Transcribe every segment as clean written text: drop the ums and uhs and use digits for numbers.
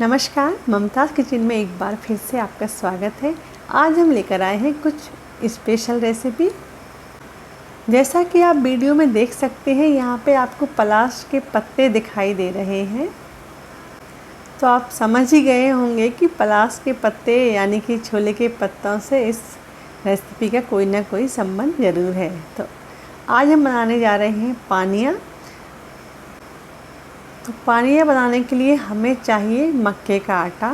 नमस्कार, ममताज़ किचन में एक बार फिर से आपका स्वागत है। आज हम लेकर आए हैं कुछ स्पेशल रेसिपी। जैसा कि आप वीडियो में देख सकते हैं, यहाँ पे आपको पलाश के पत्ते दिखाई दे रहे हैं, तो आप समझ ही गए होंगे कि पलाश के पत्ते यानी कि छोले के पत्तों से इस रेसिपी का कोई ना कोई संबंध ज़रूर है। तो आज हम बनाने जा रहे हैं पानिया। तो पानिया बनाने के लिए हमें चाहिए मक्के का आटा।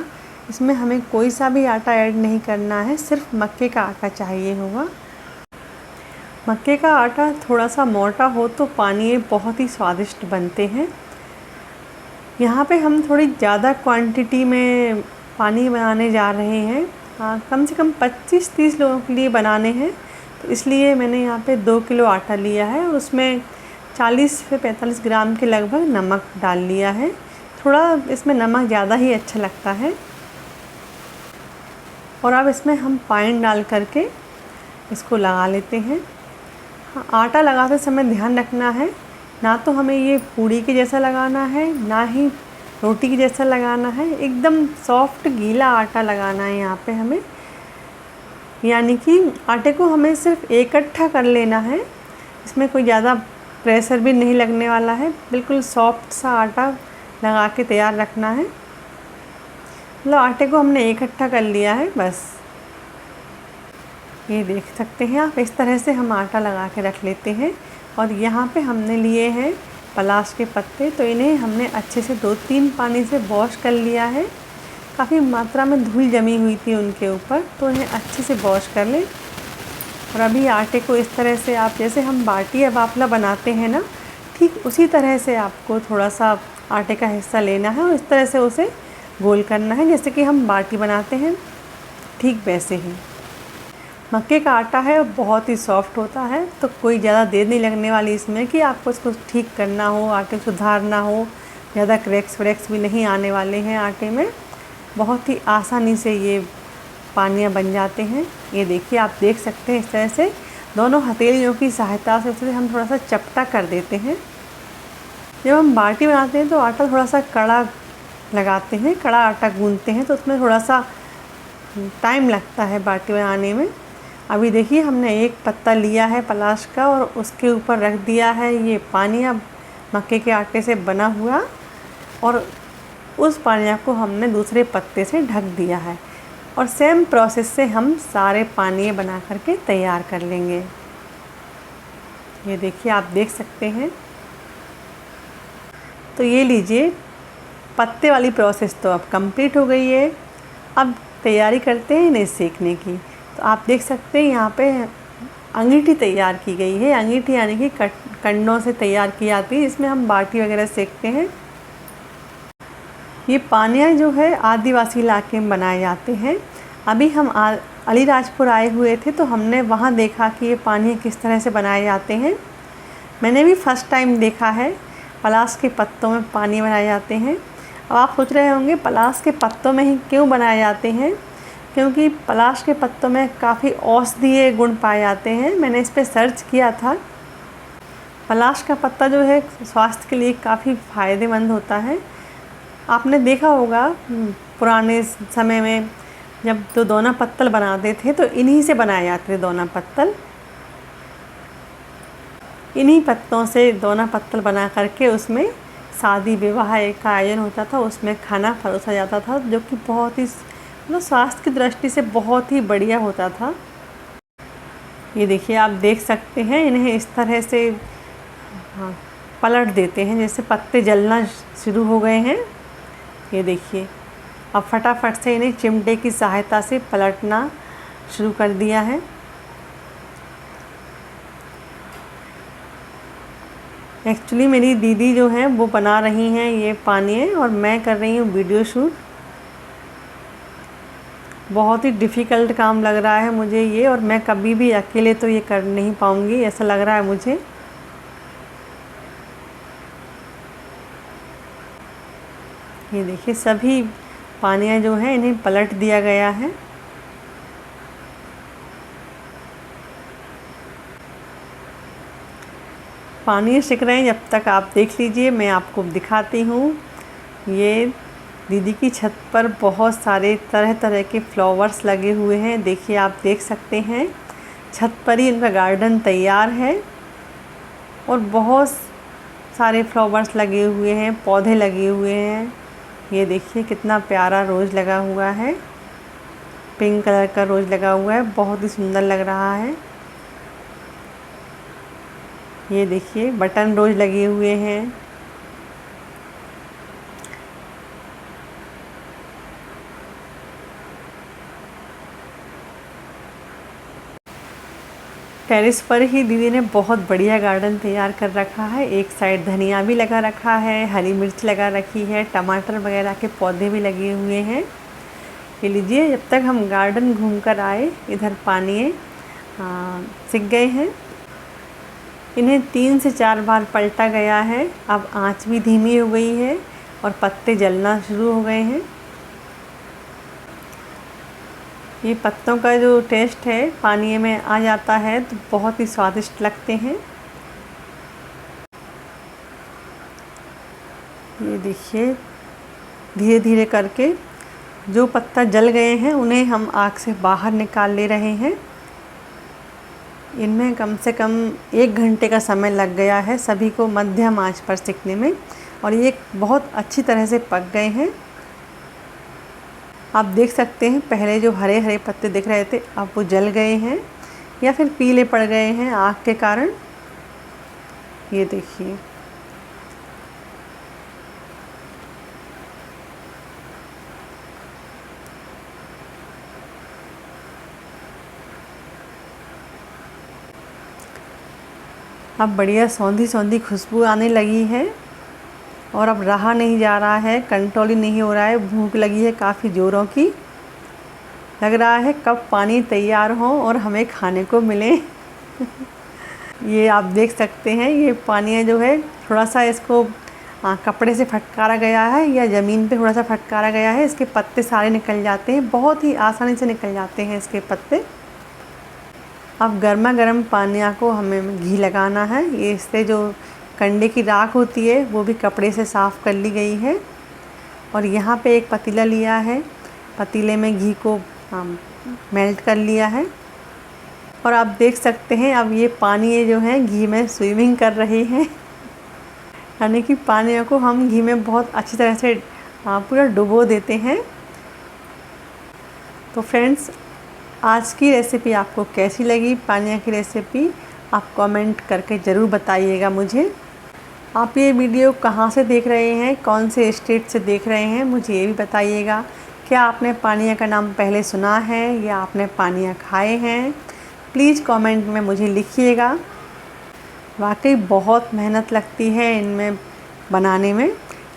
इसमें हमें कोई सा भी आटा ऐड नहीं करना है, सिर्फ मक्के का आटा चाहिए होगा। मक्के का आटा थोड़ा सा मोटा हो तो पानिये बहुत ही स्वादिष्ट बनते हैं। यहाँ पे हम थोड़ी ज़्यादा क्वांटिटी में पानी बनाने जा रहे हैं। कम से कम 25-30 लोगों के लिए बनाने हैं, तो इसलिए मैंने यहाँ पे 2 किलो आटा लिया है और उसमें 40 से 45 ग्राम के लगभग नमक डाल लिया है। थोड़ा इसमें नमक ज़्यादा ही अच्छा लगता है। और अब इसमें हम पानी डाल करके इसको लगा लेते हैं। आटा लगाते समय ध्यान रखना है, ना तो हमें ये पूड़ी के जैसा लगाना है, ना ही रोटी के जैसा लगाना है। एकदम सॉफ्ट गीला आटा लगाना है यहाँ पे हमें, यानी कि आटे को हमें सिर्फ इकट्ठा कर लेना है। इसमें कोई ज़्यादा प्रेशर भी नहीं लगने वाला है। बिल्कुल सॉफ्ट सा आटा लगा के तैयार रखना है। मतलब आटे को हमने इकट्ठा कर लिया है बस। ये देख सकते हैं आप, इस तरह से हम आटा लगा के रख लेते हैं। और यहाँ पे हमने लिए हैं पलाश के पत्ते, तो इन्हें हमने अच्छे से 2-3 पानी से वॉश कर लिया है। काफ़ी मात्रा में धूल जमी हुई थी उनके ऊपर, तो इन्हें अच्छे से वॉश कर लें। और अभी आटे को इस तरह से आप, जैसे हम बाटी या बाफला बनाते हैं ना, ठीक उसी तरह से आपको थोड़ा सा आटे का हिस्सा लेना है और इस तरह से उसे गोल करना है, जैसे कि हम बाटी बनाते हैं ठीक वैसे ही। मक्के का आटा है बहुत ही सॉफ्ट होता है, तो कोई ज़्यादा देर नहीं लगने वाली इसमें कि आपको इसको ठीक करना हो, आटे को सुधारना हो। ज़्यादा क्रैक्स व्रैक्स भी नहीं आने वाले हैं आटे में। बहुत ही आसानी से ये पानियाँ बन जाते हैं। ये देखिए, आप देख सकते हैं इस तरह से दोनों हथेलियों की सहायता से उसे हम थोड़ा सा चपटा कर देते हैं। जब हम बाटी बनाते हैं तो आटा थोड़ा सा कड़ा लगाते हैं, कड़ा आटा गूंथते हैं, तो उसमें थोड़ा सा टाइम लगता है बाटी बनाने में। अभी देखिए, हमने एक पत्ता लिया है पलाश का और उसके ऊपर रख दिया है ये पानिया मक्के के आटे से बना हुआ, और उस पानिया को हमने दूसरे पत्ते से ढक दिया है। और सेम प्रोसेस से हम सारे पानिये बना करके तैयार कर लेंगे। ये देखिए, आप देख सकते हैं। तो ये लीजिए, पत्ते वाली प्रोसेस तो अब कंप्लीट हो गई है। अब तैयारी करते हैं इन्हें सेकने की। तो आप देख सकते हैं यहाँ पे अंगीठी तैयार की गई है। अंगीठी यानी कि कंडों से तैयार की जाती है, इसमें हम बाटी वगैरह सेकते हैं। ये पानिया जो है आदिवासी इलाके में बनाए जाते हैं। अभी हम अलीराजपुर आए हुए थे, तो हमने वहाँ देखा कि ये पानिया किस तरह से बनाए जाते हैं। मैंने भी फर्स्ट टाइम देखा है पलाश के पत्तों में पानी बनाए जाते हैं। अब आप सोच रहे होंगे पलाश के पत्तों में ही क्यों बनाए जाते हैं, क्योंकि पलाश के पत्तों में काफ़ी औषधीय गुण पाए जाते हैं। मैंने इस पर सर्च किया था। पलाश का पत्ता जो है स्वास्थ्य के लिए काफ़ी फ़ायदेमंद होता है। आपने देखा होगा पुराने समय में जब तो दोना पत्तल बनाते थे, तो इन्हीं से बनाए जाते थे दोना पत्तल। इन्हीं पत्तों से दोना पत्तल बना करके उसमें शादी विवाह का आयोजन होता था, उसमें खाना परोसा जाता था, जो कि बहुत ही मतलब स्वास्थ्य की दृष्टि से बहुत ही बढ़िया होता था। ये देखिए, आप देख सकते हैं, इन्हें इस तरह से पलट देते हैं, जैसे पत्ते जलना शुरू हो गए हैं। ये देखिए, अब फटाफट से इन्हें चिमटे की सहायता से पलटना शुरू कर दिया है। एक्चुअली मेरी दीदी जो है वो बना रही हैं ये पानिये, और मैं कर रही हूँ वीडियो शूट। बहुत ही डिफ़िकल्ट काम लग रहा है मुझे ये, और मैं कभी भी अकेले तो ये कर नहीं पाऊँगी, ऐसा लग रहा है मुझे। ये देखिए, सभी पानिया जो है इन्हें पलट दिया गया है। पानी सिक रहे हैं, जब तक आप देख लीजिए, मैं आपको दिखाती हूँ। ये दीदी की छत पर बहुत सारे तरह तरह के फ्लावर्स लगे हुए हैं। देखिए, आप देख सकते हैं छत पर ही इनका गार्डन तैयार है और बहुत सारे फ्लावर्स लगे हुए हैं, पौधे लगे हुए हैं। ये देखिए कितना प्यारा रोज़ लगा हुआ है, पिंक कलर का रोज़ लगा हुआ है, बहुत ही सुंदर लग रहा है। ये देखिए बटन रोज़ लगे हुए हैं। टेरेस पर ही दीदी ने बहुत बढ़िया गार्डन तैयार कर रखा है। एक साइड धनिया भी लगा रखा है, हरी मिर्च लगा रखी है, टमाटर वगैरह के पौधे भी लगे हुए हैं। ये लीजिए, जब तक हम गार्डन घूम कर आए इधर पानी सिक गए हैं। इन्हें 3 से 4 बार पलटा गया है। अब आंच भी धीमी हो गई है और पत्ते जलना शुरू हो गए हैं। ये पत्तों का जो टेस्ट है पानी में आ जाता है तो बहुत ही स्वादिष्ट लगते हैं। ये देखिए, धीरे धीरे करके जो पत्ता जल गए हैं उन्हें हम आग से बाहर निकाल ले रहे हैं। इनमें कम से कम 1 घंटे का समय लग गया है सभी को मध्यम आंच पर सिकने में, और ये बहुत अच्छी तरह से पक गए हैं। आप देख सकते हैं पहले जो हरे हरे पत्ते दिख रहे थे अब वो जल गए हैं या फिर पीले पड़ गए हैं आग के कारण। ये देखिए, अब बढ़िया सौंधी सौंधी खुशबू आने लगी है और अब रहा नहीं जा रहा है, कंट्रोल ही नहीं हो रहा है। भूख लगी है काफ़ी ज़ोरों की। लग रहा है कब पानी तैयार हो और हमें खाने को मिले। ये आप देख सकते हैं, ये पानी जो है थोड़ा सा इसको कपड़े से फटकारा गया है या ज़मीन पे थोड़ा सा फटकारा गया है। इसके पत्ते सारे निकल जाते हैं, बहुत ही आसानी से निकल जाते हैं इसके पत्ते। अब गर्मा गर्म पानी को हमें घी लगाना है। ये इससे जो कंडे की राख होती है वो भी कपड़े से साफ़ कर ली गई है। और यहाँ पे एक पतीला लिया है, पतीले में घी को मेल्ट कर लिया है और आप देख सकते हैं अब ये पानी जो है घी में स्विमिंग कर रही है। यानी कि पानी को हम घी में बहुत अच्छी तरह से पूरा डुबो देते हैं। तो फ्रेंड्स, आज की रेसिपी आपको कैसी लगी? पानिया की रेसिपी आप कमेंट करके ज़रूर बताइएगा मुझे। आप ये वीडियो कहाँ से देख रहे हैं, कौन से स्टेट से देख रहे हैं, मुझे ये भी बताइएगा। क्या आपने पानिया का नाम पहले सुना है या आपने पानिया खाए हैं? प्लीज़ कमेंट में मुझे लिखिएगा। वाकई बहुत मेहनत लगती है इनमें बनाने में,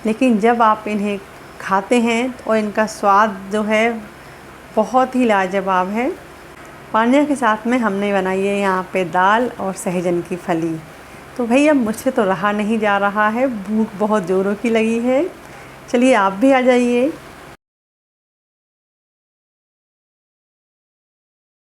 लेकिन जब आप इन्हें खाते हैं और इनका स्वाद जो है बहुत ही लाजवाब है। पानिया के साथ में हमने बनाई है यहाँ पे दाल और सहजन की फली। तो भैया मुझसे तो रहा नहीं जा रहा है, भूख बहुत ज़ोरों की लगी है। चलिए आप भी आ जाइए।